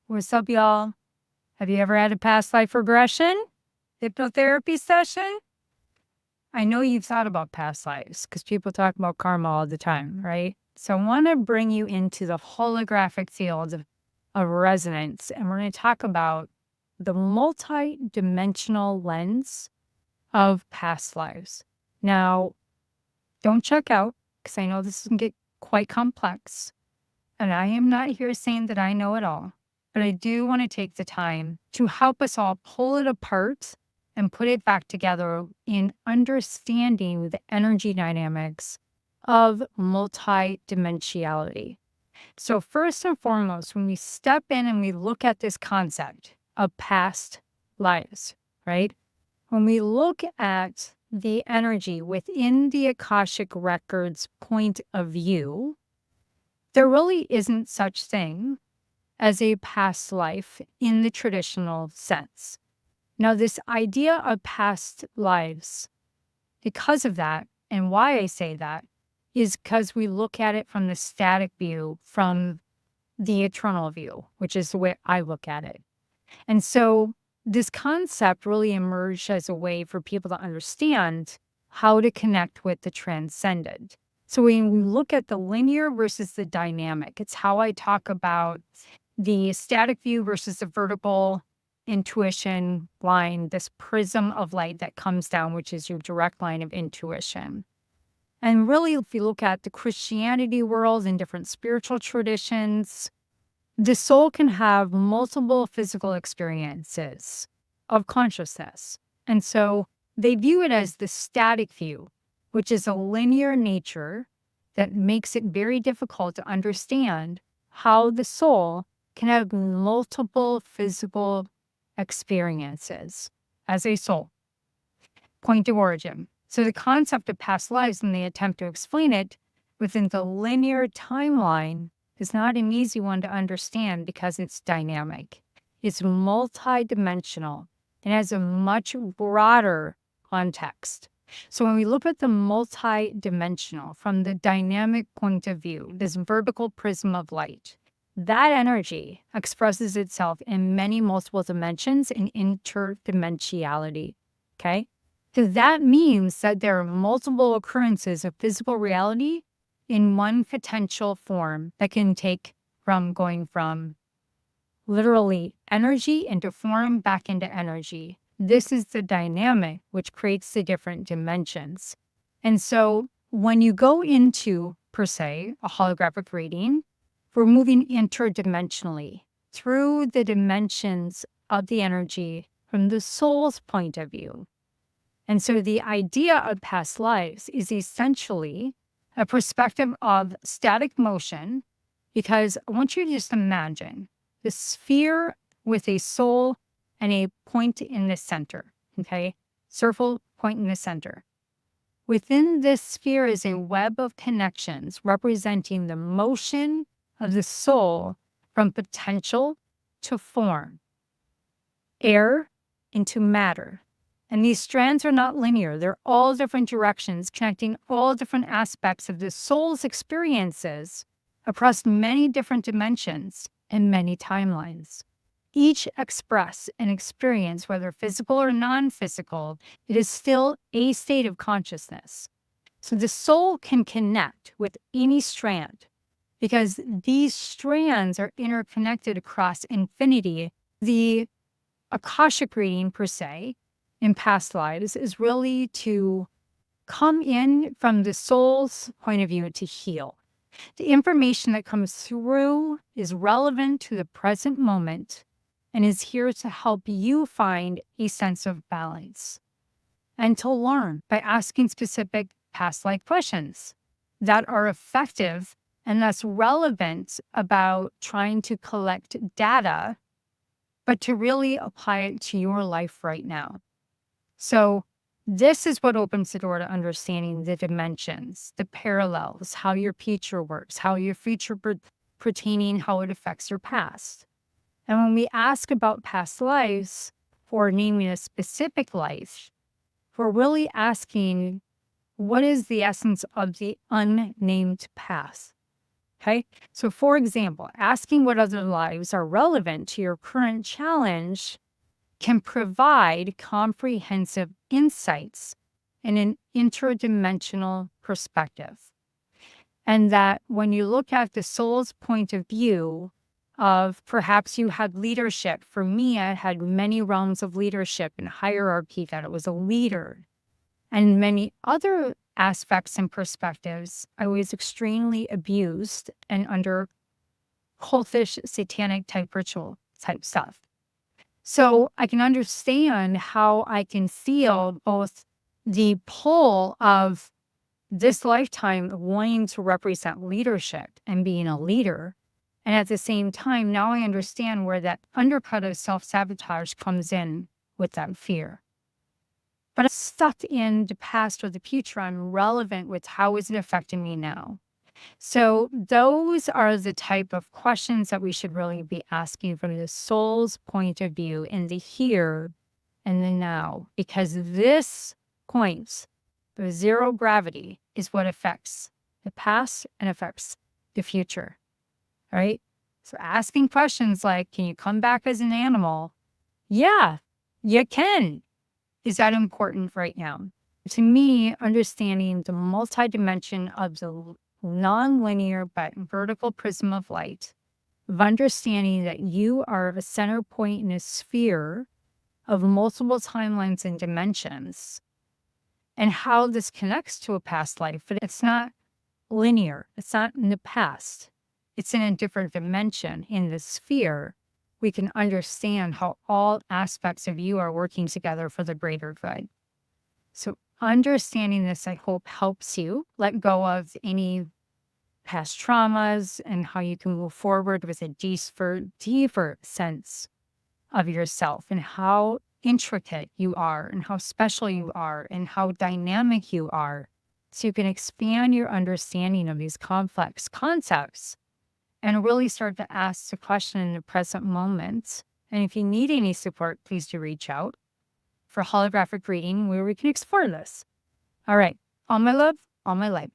What's up, y'all? Have you ever had a past life regression hypnotherapy session? I know you've thought about past lives because people talk about karma all the time, right? So I want to bring you into the holographic field of resonance, and we're going to talk about the multi-dimensional lens of past lives. Now, don't check out because I know this can get quite complex, and I am not here saying that I know it all. But I do want to take the time to help us all pull it apart and put it back together in understanding the energy dynamics of multidimensionality. So first and foremost, when we step in and we look at this concept of past lives, right? When we look at the energy within the Akashic Records point of view, there really isn't such thing as a past life in the traditional sense. Now, this idea of past lives, because of that, and why I say that, is because we look at it from the static view, from the eternal view, which is the way I look at it. And so this concept really emerged as a way for people to understand how to connect with the transcendent. So when we look at the linear versus the dynamic, it's how I talk about the static view versus the vertical intuition line, this prism of light that comes down, which is your direct line of intuition. And really, if you look at the Christianity world and different spiritual traditions, the soul can have multiple physical experiences of consciousness. And so they view it as the static view, which is a linear nature that makes it very difficult to understand how the soul can have multiple physical experiences as a soul. Point of origin. So the concept of past lives, and the attempt to explain it within the linear timeline, is not an easy one to understand because it's dynamic. It's multidimensional and has a much broader context. So when we look at the multidimensional from the dynamic point of view, this vertical prism of light, that energy expresses itself in many multiple dimensions and interdimensionality, okay? So that means that there are multiple occurrences of physical reality in one potential form that can take from going from literally energy into form back into energy. This is the dynamic which creates the different dimensions. And so when you go into, per se, a holographic reading, we're moving interdimensionally through the dimensions of the energy from the soul's point of view. And so the idea of past lives is essentially a perspective of static motion, because I want you to just imagine the sphere with a soul and a point in the center, okay? Circle, point in the center. Within this sphere is a web of connections representing the motion of the soul from potential to form, air into matter. And these strands are not linear. They're all different directions, connecting all different aspects of the soul's experiences across many different dimensions and many timelines. Each express an experience, whether physical or non-physical, it is still a state of consciousness. So the soul can connect with any strand because these strands are interconnected across infinity. The Akashic reading, per se, in past lives is really to come in from the soul's point of view to heal. The information that comes through is relevant to the present moment and is here to help you find a sense of balance and to learn by asking specific past life questions that are effective and thus relevant about trying to collect data, but to really apply it to your life right now. So this is what opens the door to understanding the dimensions, the parallels, how your future works, how your future pertaining, how it affects your past. And when we ask about past lives or naming a specific life, we're really asking, what is the essence of the unnamed past? Okay. So, for example, asking what other lives are relevant to your current challenge can provide comprehensive insights in an interdimensional perspective. And that when you look at the soul's point of view of perhaps you had leadership. For me, I had many realms of leadership and hierarchy, that it was a leader. And many other aspects and perspectives, I was extremely abused and under cultish, satanic type ritual type stuff. So I can understand how I can feel both the pull of this lifetime wanting to represent leadership and being a leader. And at the same time, now I understand where that undercut of self-sabotage comes in with that fear. But I'm stuck in the past or the future. I'm relevant with how is it affecting me now. So those are the type of questions that we should really be asking from the soul's point of view in the here and the now, because this point, the zero gravity, is what affects the past and affects the future, right? So asking questions like, can you come back as an animal? Yeah, you can. Is that important right now? To me, understanding the multidimension of the non-linear but vertical prism of light, of understanding that you are a center point in a sphere of multiple timelines and dimensions, and how this connects to a past life. But it's not linear. It's not in the past. It's in a different dimension in the sphere. We can understand how all aspects of you are working together for the greater good. So understanding this, I hope, helps you let go of any past traumas and how you can move forward with a deeper sense of yourself and how intricate you are and how special you are and how dynamic you are. So you can expand your understanding of these complex concepts and really start to ask the question in the present moment. And if you need any support, please do reach out for holographic reading where we can explore this. All right. All my love, all my light.